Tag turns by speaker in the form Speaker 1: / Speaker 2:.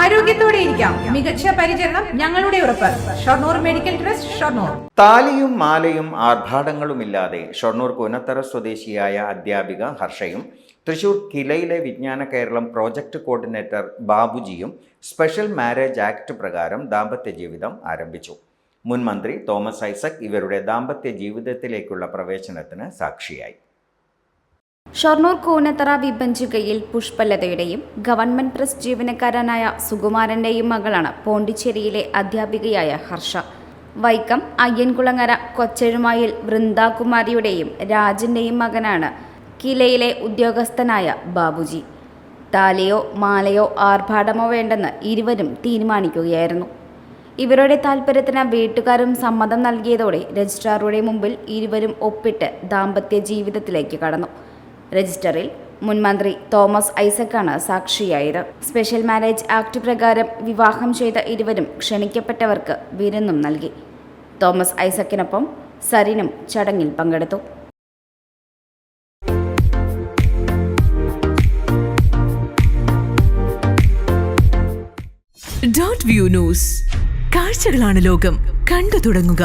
Speaker 1: ആരോഗ്യത്തോടെ ഇരിക്കാം. മികച്ച പരിചരണം ഞങ്ങളുടെ ഉറപ്പ്. Shoranur medical trust, Shoranur.
Speaker 2: താലിയും മാലയും ആർഭാടങ്ങളുമില്ലാതെ ഷൊർണൂർ കൂനത്തറ സ്വദേശിയായ അധ്യാപിക ഹർഷയും തൃശൂർ കിലയിലെ വിജ്ഞാന കേരളം പ്രോജക്ട് കോർഡിനേറ്റർ ബാബുജിയും സ്പെഷ്യൽ മാരേജ് ആക്ട് പ്രകാരം ദാമ്പത്യ ജീവിതം ആരംഭിച്ചു. മുൻ മന്ത്രി തോമസ് ഐസക് ഇവരുടെ ദാമ്പത്യ ജീവിതത്തിലേക്കുള്ള പ്രവേശനത്തിന് സാക്ഷിയായി.
Speaker 3: ഷൊർണൂർ കൂനത്തറ വിഭജികയിൽ പുഷ്പലതയുടെയും ഗവൺമെന്റ് പ്രസ് ജീവനക്കാരനായ സുകുമാരന്റെയും മകളാണ് പോണ്ടിച്ചേരിയിലെ അധ്യാപികയായ ഹർഷ. വൈക്കം അയ്യൻകുളങ്ങര കൊച്ചെഴുമായിൽ വൃന്ദാകുമാരിയുടെയും രാജന്റെയും മകനാണ് കിലയിലെ ഉദ്യോഗസ്ഥനായ ബാബുജി. താലിയോ മാലയോ ആർഭാടമോ വേണ്ടെന്ന് ഇരുവരും തീരുമാനിക്കുകയായിരുന്നു. ഇവരുടെ താൽപ്പര്യത്തിന് വീട്ടുകാരും സമ്മതം നൽകിയതോടെ രജിസ്ട്രാറുടെ മുമ്പിൽ ഇരുവരും ഒപ്പിട്ട് ദാമ്പത്യ ജീവിതത്തിലേക്ക് കടന്നു. രജിസ്റ്ററിൽ മുൻ മന്ത്രി തോമസ് ഐസക്കാണ് സാക്ഷിയായത്. സ്പെഷ്യൽ മാരേജ് ആക്ട് പ്രകാരം വിവാഹം ചെയ്ത ഇരുവരും ക്ഷണിക്കപ്പെട്ടവർക്ക് വിരുന്നും നൽകി. തോമസ് ഐസക്കിനൊപ്പം സരിനും ചടങ്ങിൽ പങ്കെടുത്തു.
Speaker 4: Dot view news. കാഴ്ചകളാണ് ലോകം. കണ്ടു തുടങ്ങുക.